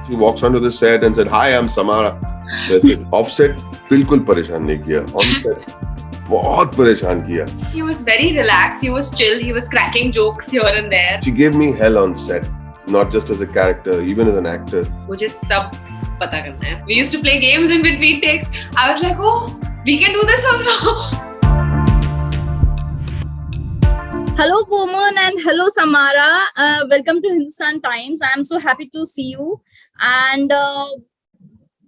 She walks onto the set and said, "Hi, I'm Samara." So I said, "Offset, बिल्कुल परेशान नहीं किया. Onset, बहुत परेशान किया." He was very relaxed. He was chill. He was cracking jokes here and there. She gave me hell on set, not just as a character, even as an actor. मुझे सब पता करना है. We used to play games in between takes. I was like, oh, we can do this also. Hello, Boman, and hello, Samara. Welcome to Hindustan Times. I am so happy to see you. And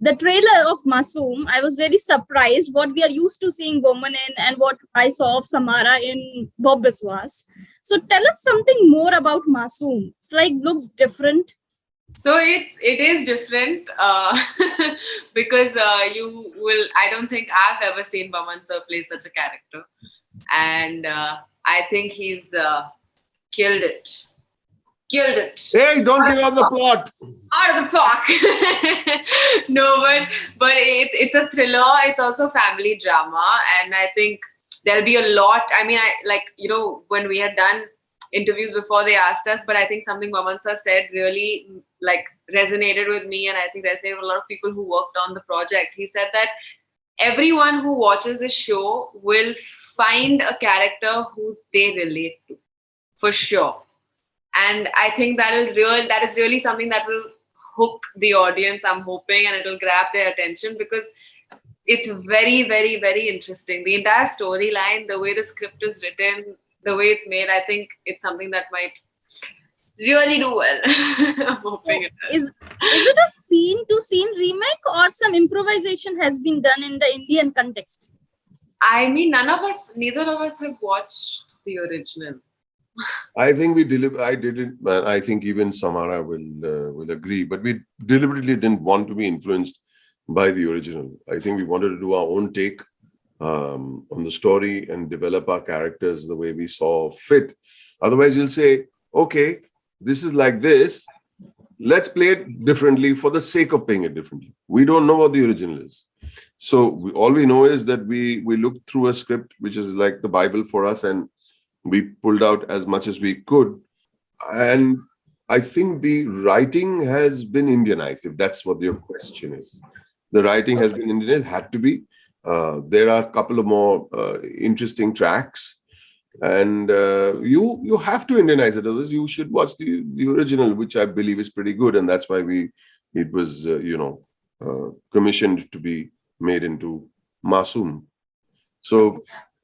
the trailer of Masoom, I was very surprised what we are used to seeing Boman in and what I saw of Samara in Bob Biswas. So tell us something more about Masoom. It's like looks different. So it is different because you will. I don't think I've ever seen Boman sir play such a character, and I think he's killed it. Killed it. Hey, don't give out the plot. Out of the park. No, but it's a thriller. It's also family drama, and I think there'll be a lot. I mean, when we had done interviews before, they asked us, but I think something Boman sir said really resonated with me, and I think resonated with a lot of people who worked on the project. He said that everyone who watches this show will find a character who they relate to, for sure. And I think that is really something that will hook the audience, I'm hoping, and it will grab their attention because it's very, very, very interesting. The entire storyline, the way the script is written, the way it's made, I think it's something that might really do well. I'm hoping it does. Is it a scene-to-scene remake or some improvisation has been done in the Indian context? I mean, neither of us have watched the original. I think I didn't. I think even Samara will agree. But we deliberately didn't want to be influenced by the original. I think we wanted to do our own take on the story and develop our characters the way we saw fit. Otherwise, you'll say, "Okay, this is like this. Let's play it differently for the sake of playing it differently." We don't know what the original is. So all we know is that we looked through a script, which is like the Bible for us, and we pulled out as much as we could. And I think the writing has been Indianized, if that's what your question is. The writing has been Indianized, had to be. There are a couple of more interesting tracks. And you have to Indianize it. Otherwise, you should watch the original, which I believe is pretty good. And that's why it was commissioned to be made into Masoom.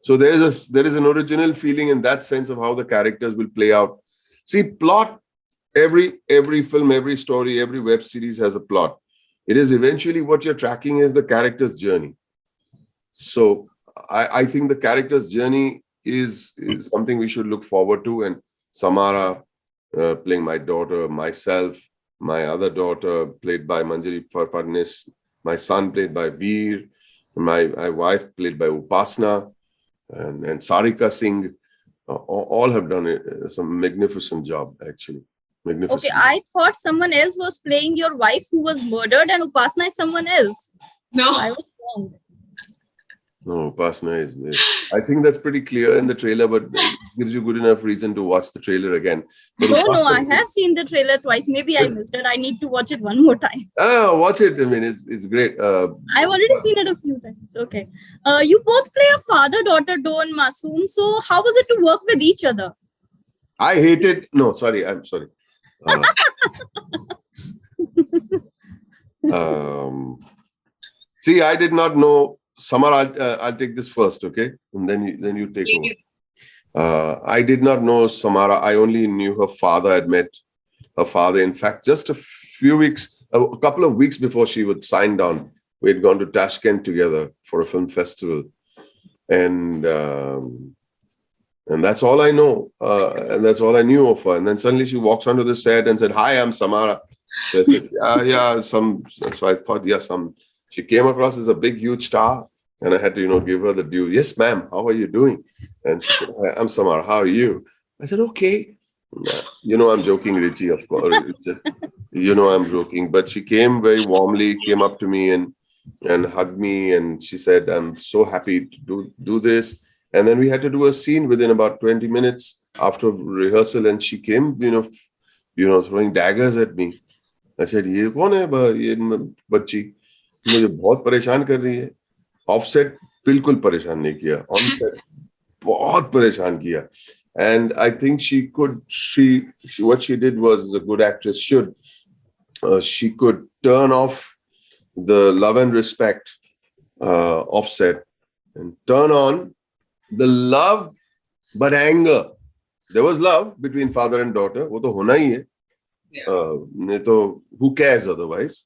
So there is an original feeling in that sense of how the characters will play out. See, plot, every film, every story, every web series has a plot. It is eventually what you're tracking is the character's journey. So I think the character's journey is something we should look forward to. And Samara playing my daughter, myself, my other daughter played by Manjari Fadnis, my son played by Veer, my wife played by Upasna, and Sarika Singh, all have done some magnificent job, actually. Magnificent. Okay, I thought someone else was playing your wife who was murdered and Upasna is someone else. No. I was wrong. No, Upasna is there. I think that's pretty clear in the trailer, but it gives you good enough reason to watch the trailer again. But No, I have seen the trailer twice. Maybe I missed it. I need to watch it one more time. Watch it. I mean, it's great. I've already seen it a few times. Okay. You both play a father-daughter duo in Masoom. So how was it to work with each other? I hated... No, sorry. I'm sorry. See, I did not know... Samara, I'll take this first, okay? And then you take over. I did not know Samara. I only knew her father. I'd met her father. In fact, just a couple of weeks before she would sign down, we had gone to Tashkent together for a film festival. And that's all I know. And that's all I knew of her. And then suddenly she walks onto the set and said, "Hi, I'm Samara." So I said, yeah. So I thought, she came across as a big, huge star, and I had to, give her the due. "Yes, ma'am. How are you doing?" And she said, "I'm Samara. How are you?" I said, "Okay." I'm joking, Ruchi, of course. I'm joking. But she came very warmly, came up to me and hugged me, and she said, "I'm so happy to do this." And then we had to do a scene within about 20 minutes after rehearsal, and she came, throwing daggers at me. I said, ये कौन है ये बच्ची मुझे बहुत परेशान कर रही है. Offset बिल्कुल परेशान नहीं किया. Onset बहुत परेशान किया. And I think what she did was a good actress should. She could turn off the love and respect Offset and turn on the love but anger. There was love between father and daughter. वो तो होना ही है. नहीं तो who cares otherwise?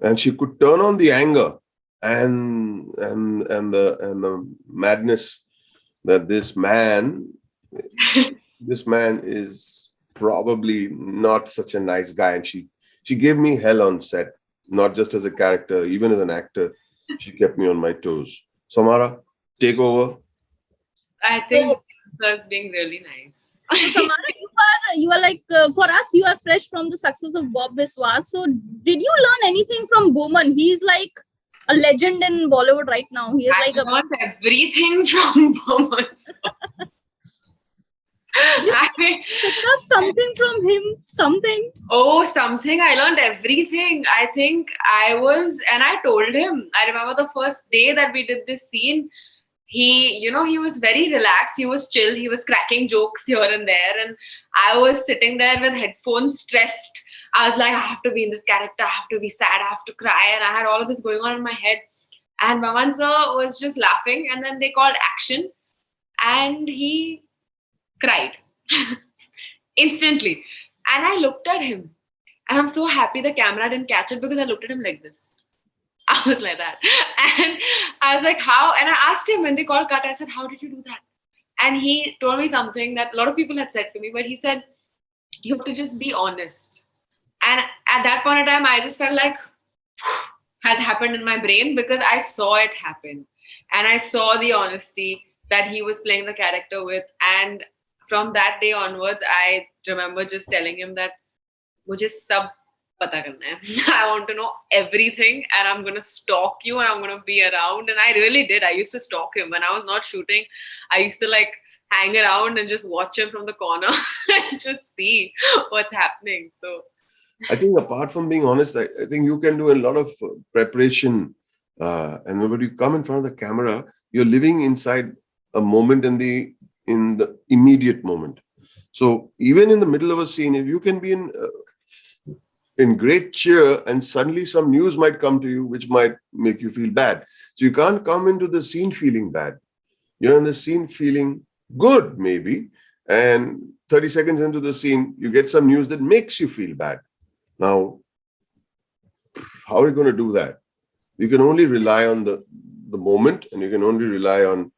And she could turn on the anger and the madness that this man is probably not such a nice guy, and she gave me hell on set, not just as a character, even as an actor. She kept me on my toes. Samara, take over. I think that's being really nice. So Samara, you are like, for us, you are fresh from the success of Bob Biswas. So did you learn anything from Boman? He's like a legend in Bollywood right now. He is I like learned everything from Boman. pick up something from him, something. Oh, something. I learned everything. I think I told him, I remember the first day that we did this scene, he was very relaxed. He was chill. He was cracking jokes here and there. And I was sitting there with headphones, stressed. I was like, I have to be in this character. I have to be sad. I have to cry. And I had all of this going on in my head. And Boman sir was just laughing. And then they called action. And he cried instantly. And I looked at him. And I'm so happy the camera didn't catch it because I looked at him like this. I was like that. And I was like, how? And I asked him when they called cut, I said, how did you do that? And he told me something that a lot of people had said to me, but he said, you have to just be honest. And at that point in time, I just felt like has happened in my brain because I saw it happen. And I saw the honesty that he was playing the character with. And from that day onwards, I remember just telling him that mujhe sab pata karna hai. I want to know everything and I'm going to stalk you and I'm going to be around. And I really did. I used to stalk him. When I was not shooting, I used to like hang around and just watch him from the corner and just see what's happening. So I think apart from being honest, I think you can do a lot of preparation. And when you come in front of the camera, you're living inside a moment in the immediate moment. So even in the middle of a scene, if you can be in great cheer and suddenly some news might come to you which might make you feel bad. So you can't come into the scene feeling bad. You're in the scene feeling good maybe, and 30 seconds into the scene you get some news that makes you feel bad. Now how are you going to do that? You can only rely on the moment, and you can only rely on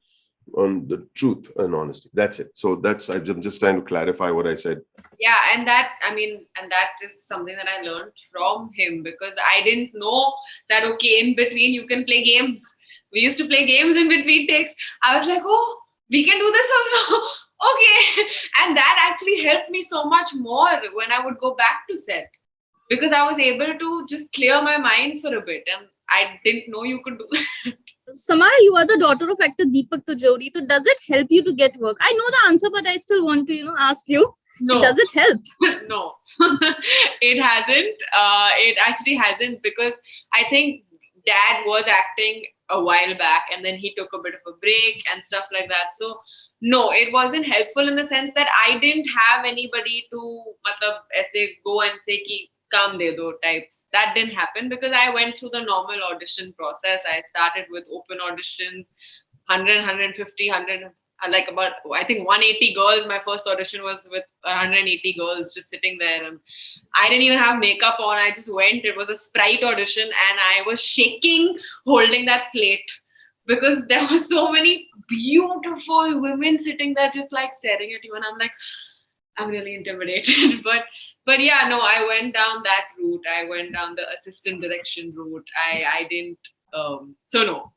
the truth and honesty. That's it. So I'm just trying to clarify what I said. Yeah, and that is something that I learned from him because I didn't know that, okay, in between you can play games. We used to play games in between takes. I was like, oh, we can do this also. Okay. And that actually helped me so much more when I would go back to set because I was able to just clear my mind for a bit. And I didn't know you could do that. Samara, you are the daughter of actor Deepak Tijori. So does it help you to get work? I know the answer, but I still want to, ask you. No. Does it help? No, it hasn't. It actually hasn't because I think Dad was acting a while back and then he took a bit of a break and stuff like that. So no, it wasn't helpful in the sense that I didn't have anybody to aise go and say ki kaam de do types. That didn't happen because I went through the normal audition process. I started with open auditions, 100, 150, 100, like about, I think 180 girls. My first audition was with 180 girls just sitting there. And I didn't even have makeup on. I just went. It was a Sprite audition and I was shaking holding that slate because there were so many beautiful women sitting there just like staring at you. And I'm like, I'm really intimidated. But yeah, no, I went down that route. I went down the assistant direction route. I didn't, so no.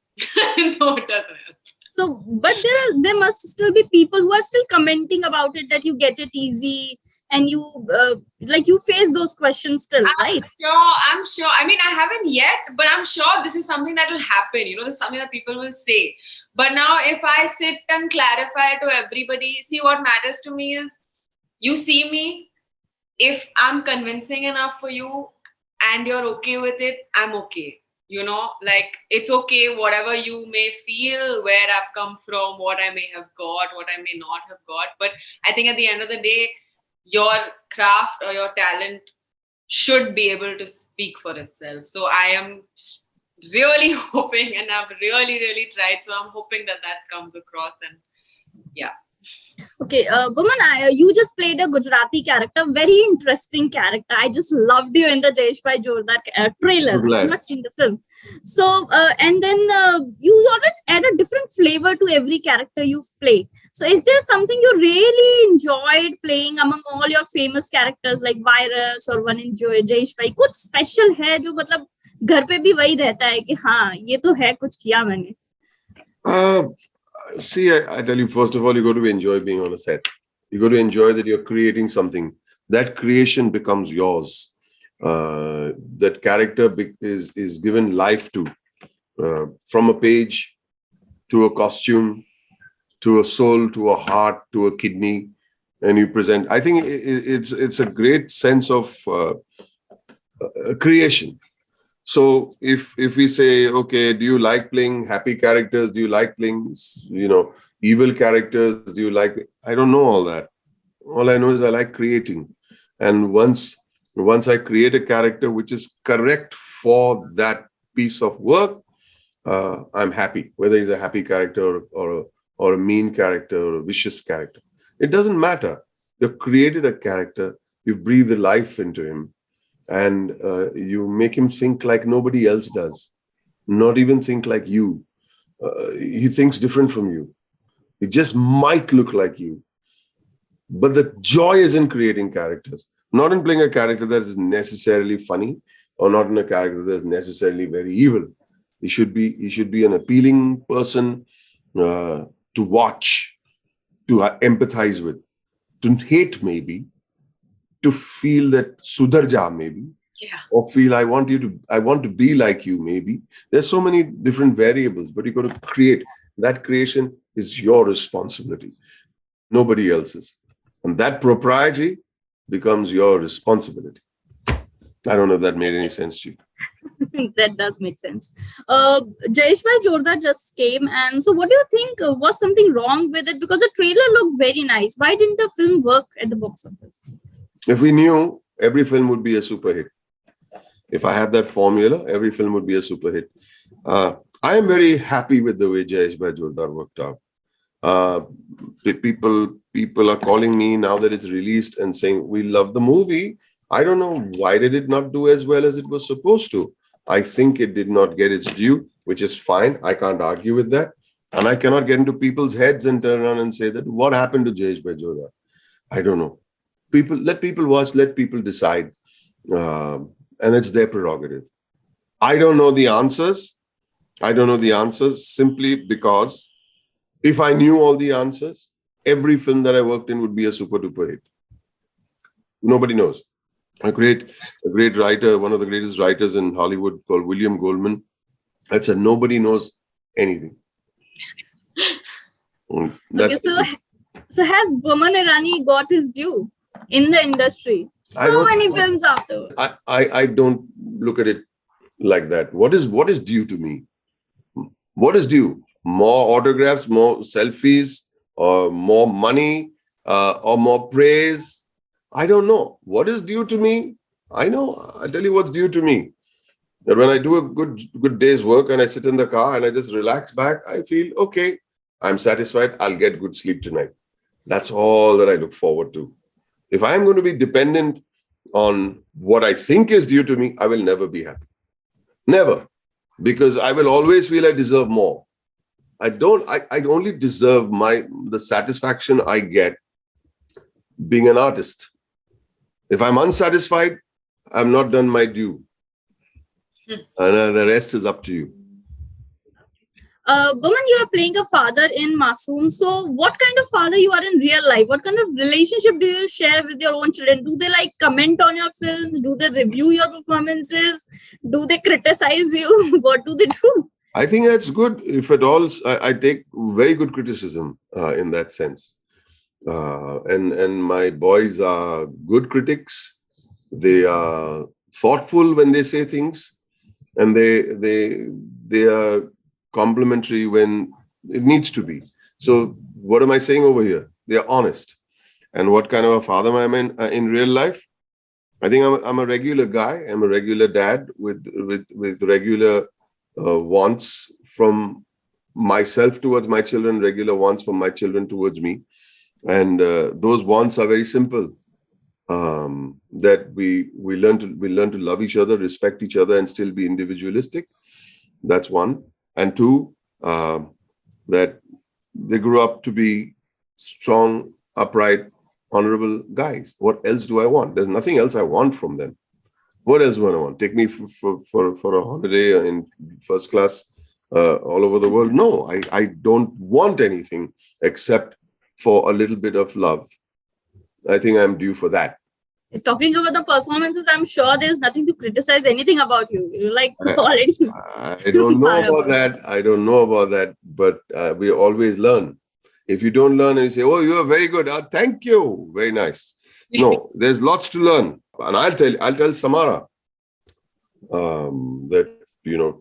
No, it doesn't help. So, but there must still be people who are still commenting about it that you get it easy and you you face those questions still, right? I'm sure. I mean, I haven't yet, but I'm sure this is something that will happen. This is something that people will say. But now if I sit and clarify to everybody, see what matters to me is you see me, if I'm convincing enough for you and you're okay with it, I'm okay. Like, it's okay, whatever you may feel, where I've come from, what I may have got, what I may not have got. But I think at the end of the day, your craft or your talent should be able to speak for itself. So I am really hoping, and I've really, really tried. So I'm hoping that comes across. And yeah. Okay, Boman, you just played a Gujarati character, very interesting character. I just loved you in the Jayesh Bhai Jordar trailer. I'm glad. I've not seen the film. So, and then you always add a different flavor to every character you play. So, is there something you really enjoyed playing among all your famous characters like Virus or one in Jayesh Bhai? कुछ special है जो मतलब घर पे भी वही रहता है कि हाँ ये तो है कुछ किया मैंने. See, I tell you, first of all, you got to enjoy being on a set. You got to enjoy that you're creating something. That creation becomes yours. That character is given life to, from a page to a costume, to a soul, to a heart, to a kidney, and you present. I think it's a great sense of creation. So if we say, okay, do you like playing happy characters? Do you like playing, evil characters? Do you like? I don't know all that. All I know is I like creating, and once I create a character which is correct for that piece of work, I'm happy. Whether he's a happy character or a mean character or a vicious character, it doesn't matter. You've created a character. You've breathed life into him. And you make him think like nobody else does, not even think like you. He thinks different from you. He just might look like you. But the joy is in creating characters, not in playing a character that is necessarily funny or not in a character that is necessarily very evil. He should be an appealing person to watch, to empathize with, to hate maybe, to feel that Sudarja maybe, or feel I want to be like you maybe. There's so many different variables, but you got to create. That creation is your responsibility, nobody else's, and that propriety becomes your responsibility. I don't know if that made any sense to you. That does make sense. Jayesh Bhai Jordar just came, and so what do you think? Was something wrong with it? Because the trailer looked very nice. Why didn't the film work at the box office? If we knew, every film would be a super hit. If I had that formula, every film would be a super hit. I am very happy with the way Jayesh Bhai Jordar worked out. People are calling me now that it's released and saying, we love the movie. I don't know, why did it not do as well as it was supposed to? I think it did not get its due, which is fine. I can't argue with that. And I cannot get into people's heads and turn around and say that, what happened to Jayesh Bhai Jordar? I don't know. Let people watch, let people decide. And it's their prerogative. I don't know the answers. Simply because if I knew all the answers, every film that I worked in would be a super duper hit. Nobody knows. A great writer, one of the greatest writers in Hollywood called William Goldman, had said nobody knows anything. Okay, so has Boman Irani got his due in the industry? So many films afterwards. I don't look at it like that. What is due to me? What is due? More autographs, more selfies, or more money, or more praise? I don't know. What is due to me? I know. I'll tell you what's due to me. That when I do a good day's work and I sit in the car and I just relax back, I feel, okay, I'm satisfied. I'll get good sleep tonight. That's all that I look forward to. If I'm going to be dependent on what I think is due to me, I will never be happy. Never. Because I will always feel I deserve more. I only deserve the satisfaction I get being an artist. If I'm unsatisfied, I'm not done my due. And the rest is up to you. Boman, you are playing a father in Masoom. So what kind of father you are in real life? What kind of relationship do you share with your own children? Do they comment on your films? Do they review your performances? Do they criticize you? What do they do? I think that's good. If at all, I take very good criticism in that sense. And my boys are good critics. They are thoughtful when they say things, and they are complimentary when it needs to be. So what am I saying over here? They are honest. And what kind of a father am I in real life? I think I'm a regular guy. I'm a regular dad with regular wants from myself towards my children, regular wants from my children towards me, and those wants are very simple. That we learn to love each other, respect each other, and still be individualistic. That's one. And two, that they grew up to be strong, upright, honorable guys. What else do I want? There's nothing else I want from them. What else do I want? Take me for a holiday in first class all over the world? No, I don't want anything except for a little bit of love. I think I'm due for that. Talking about the performances, I'm sure there's nothing to criticize anything about you. You're like already. I don't know about that. I don't know about that, but we always learn. If you don't learn and you say, "Oh, you are very good," thank you, very nice. No, there's lots to learn, and I'll tell Samara that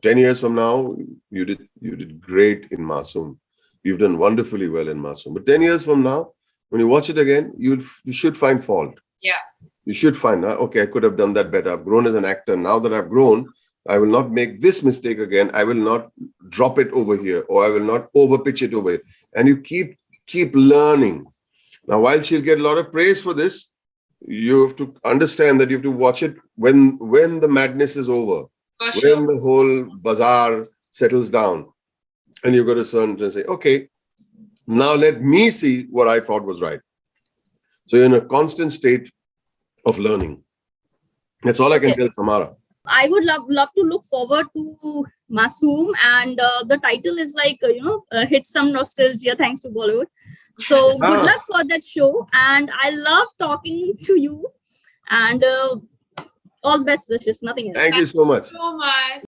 10 years from now, you did great in Masoom. You've done wonderfully well in Masoom. But 10 years from now, when you watch it again, you should find fault. Yeah. You should find, okay, I could have done that better. I've grown as an actor. Now that I've grown, I will not make this mistake again. I will not drop it over here, or I will not overpitch it over here. And you keep learning. Now, while she'll get a lot of praise for this, you have to understand that you have to watch it when the madness is over, when the whole bazaar settles down, and you've got to turn and say, okay, now let me see what I thought was right. So you're in a constant state of learning. That's all I can tell Samara. I would love to look forward to Masoom, and the title is like hit some nostalgia thanks to Bollywood. So good luck for that show, and I love talking to you, and all best wishes. Nothing else. Thank you so much. So much.